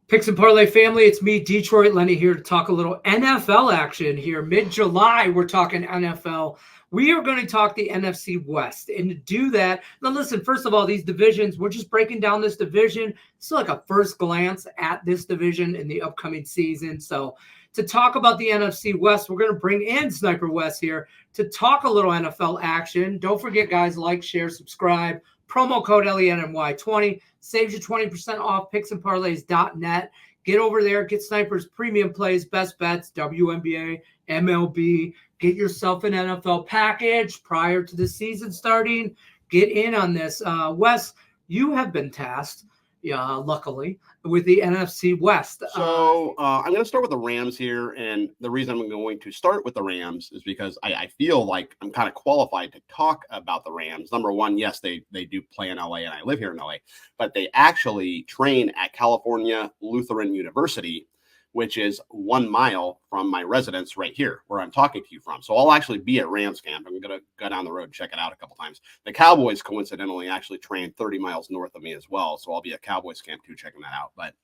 Picks and Parlay family, it's me, Detroit Lenny, here to talk a little NFL action here. Mid-July, we're talking NFL. We are going to talk the NFC West. And to do that, now listen, first of all, these divisions, we're just breaking down this division. It's like a first glance at this division in the upcoming season. So to talk about the NFC West, we're going to bring in Sniper Wes here to talk a little NFL action. Don't forget, guys, like, share, subscribe. Promo code LENNY20 saves you 20% off picksandparlays.net. Get over there, get Sniper's premium plays, best bets, WNBA, MLB. Get yourself an NFL package prior to the season starting. Get in on this. Wes, you have been tasked, luckily, with the NFC West. So I'm going to start with the Rams here. And the reason I'm going to start with the Rams is because I feel like I'm kind of qualified to talk about the Rams. Number one, yes, they do play in LA and I live here in LA, but they actually train at California Lutheran University, which is 1 mile from my residence right here where I'm talking to you from. So I'll actually be at Rams camp. I'm going to go down the road and check it out a couple times. The Cowboys coincidentally actually train 30 miles north of me as well. So I'll be at Cowboys camp too, checking that out. But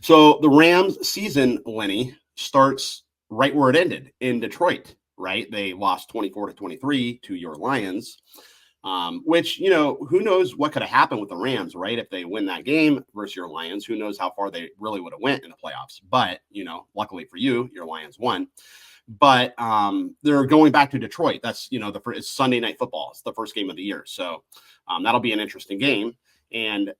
so the Rams season, Lenny, starts right where it ended in Detroit, right? They lost 24-23 to your Lions. Which, who knows what could have happened with the Rams, right? If they win that game versus your Lions, who knows how far they really would have went in the playoffs. But, luckily for you, your Lions won. But they're going back to Detroit. That's, it's Sunday Night Football. It's the first game of the year. So that'll be an interesting game. And,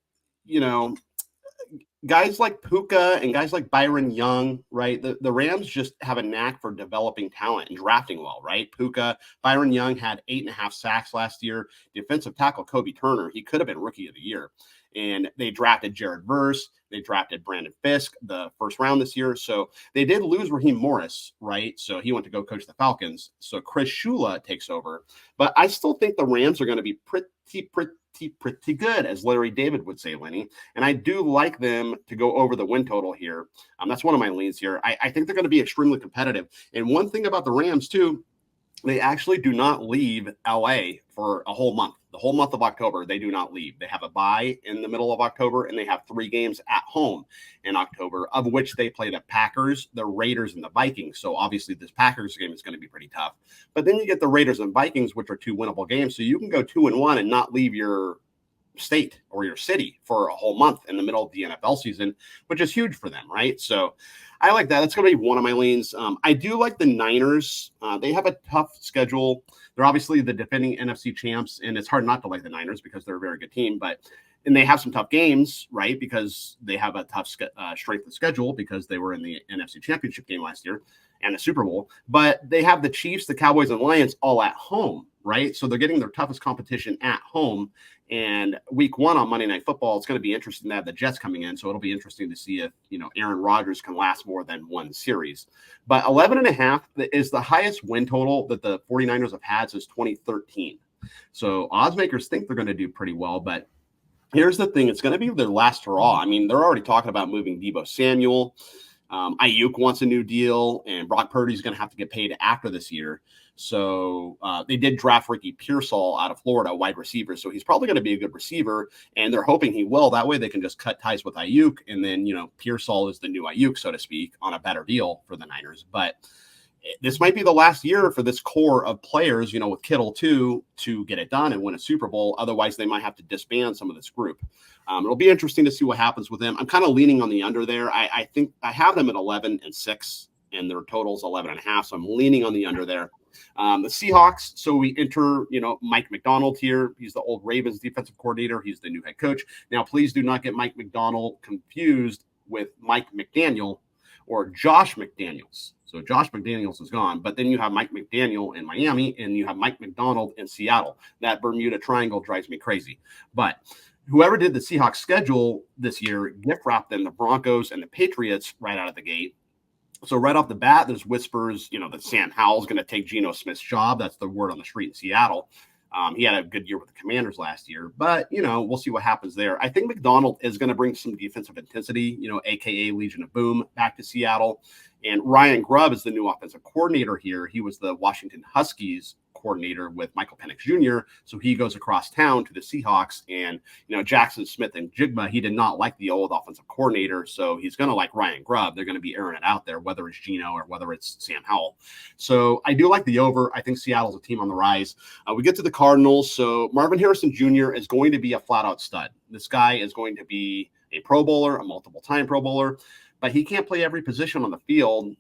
guys like Puka and guys like Byron Young, right? The Rams just have a knack for developing talent and drafting well, right? Byron Young had 8.5 sacks last year. Defensive tackle Kobe Turner, he could have been rookie of the year. And they drafted Jared Verse. They drafted Brandon Fisk the first round this year. So they did lose Raheem Morris, right? So he went to go coach the Falcons. So Chris Shula takes over. But I still think the Rams are going to be pretty good, as Larry David would say, Lenny. And I do like them to go over the win total here. That's one of my leans here. I think they're going to be extremely competitive. And one thing about the Rams, too, they actually do not leave LA for a whole month. The whole month of October, they do not leave. They have a bye in the middle of October, and they have 3 games at home in October, of which they play the Packers, the Raiders, and the Vikings. So obviously this Packers game is going to be pretty tough. But then you get the Raiders and Vikings, which are 2 winnable games. So you can go 2-1 and not leave your state or your city for a whole month in the middle of the NFL season, which is huge for them, right? So I like that. That's going to be one of my leans. I do like the Niners. They have a tough schedule. They're obviously the defending NFC champs, and it's hard not to like the Niners because they're a very good team. And they have some tough games, right? Because they have a tough strength of schedule because they were in the NFC Championship game last year and the Super Bowl. But they have the Chiefs, the Cowboys, and Lions all at home, right? So they're getting their toughest competition at home. And week 1 on Monday Night Football, it's going to be interesting to have the Jets coming in. So it'll be interesting to see if, Aaron Rodgers can last more than one series. But 11.5 is the highest win total that the 49ers have had since 2013. So odds makers think they're going to do pretty well. But here's the thing. It's going to be their last hurrah. I mean, they're already talking about moving Deebo Samuel. Ayuk wants a new deal, and Brock Purdy's going to have to get paid after this year. So they did draft Ricky Pearsall out of Florida, wide receiver. So he's probably going to be a good receiver, and they're hoping he will. That way they can just cut ties with Ayuk, and then, Pearsall is the new Ayuk, so to speak, on a better deal for the Niners. But this might be the last year for this core of players, with Kittle too, to get it done and win a Super Bowl. Otherwise, they might have to disband some of this group. It'll be interesting to see what happens with them. I'm kind of leaning on the under there. I think I have them at 11-6, and their total's 11.5. So I'm leaning on the under there. The Seahawks. So we enter, Mike McDonald here. He's the old Ravens defensive coordinator. He's the new head coach. Now, please do not get Mike McDonald confused with Mike McDaniel or Josh McDaniels. So Josh McDaniels is gone, but then you have Mike McDaniel in Miami and you have Mike McDonald in Seattle. That Bermuda Triangle drives me crazy. But whoever did the Seahawks schedule this year gift wrapped them the Broncos and the Patriots right out of the gate. So right off the bat, there's whispers, that Sam Howell's going to take Geno Smith's job. That's the word on the street in Seattle. He had a good year with the Commanders last year, but, we'll see what happens there. I think McDonald is going to bring some defensive intensity, AKA Legion of Boom, back to Seattle. And Ryan Grubb is the new offensive coordinator here. He was the Washington Huskies coordinator with Michael Penix Jr. So he goes across town to the Seahawks, and Jackson Smith and Jigma, he did not like the old offensive coordinator, so he's going to like Ryan Grubb. They're going to be airing it out there, whether it's Geno or whether it's Sam Howell. So I do like the over. I think Seattle's a team on the rise. We get to the Cardinals. So Marvin Harrison Jr. is going to be a flat-out stud. This guy is going to be a Pro Bowler, a multiple-time Pro Bowler, but he can't play every position on the field.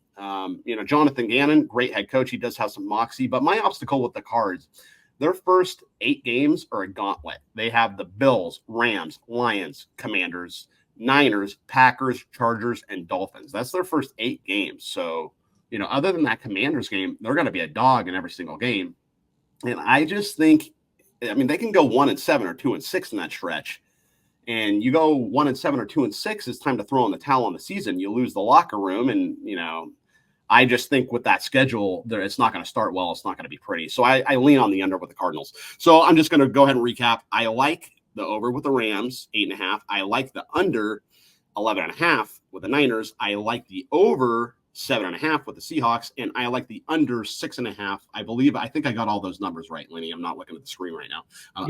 Jonathan Gannon, great head coach. He does have some moxie, but my obstacle with the Cards, their first 8 games are a gauntlet. They have the Bills, Rams, Lions, Commanders, Niners, Packers, Chargers, and Dolphins. That's their first 8 games. So, other than that Commanders game, they're going to be a dog in every single game. And I just think, they can go 1-7 or 2-6 in that stretch. And you go 1-7 or 2-6, it's time to throw in the towel on the season. You lose the locker room, and I just think with that schedule, it's not going to start well. It's not going to be pretty. So I lean on the under with the Cardinals. So I'm just going to go ahead and recap. I like the over with the Rams, 8.5. I like the under, 11.5 with the Niners. I like the over, 7.5 with the Seahawks, and I like the under 6.5. I think I got all those numbers right, Lenny. I'm not looking at the screen right now.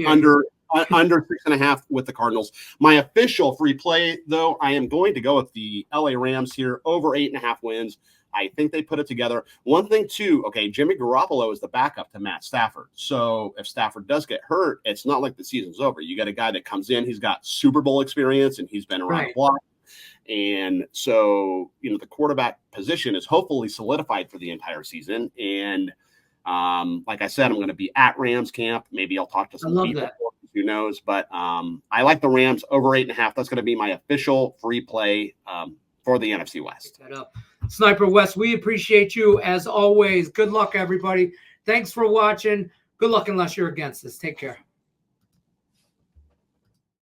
Under 6.5 with the Cardinals. My official free play, though, I am going to go with the LA Rams here, over 8.5 wins. I think they put it together. One thing, too, Jimmy Garoppolo is the backup to Matt Stafford. So if Stafford does get hurt, it's not like the season's over. You got a guy that comes in, he's got Super Bowl experience, and he's been around the block. And so, the quarterback position is hopefully solidified for the entire season. And like I said, I'm going to be at Rams camp. Maybe I'll talk to some people. Who knows? But I like the Rams over 8.5. That's going to be my official free play for the NFC West. Pick that up. Sniper Wes, we appreciate you as always. Good luck, everybody. Thanks for watching. Good luck unless you're against us. Take care.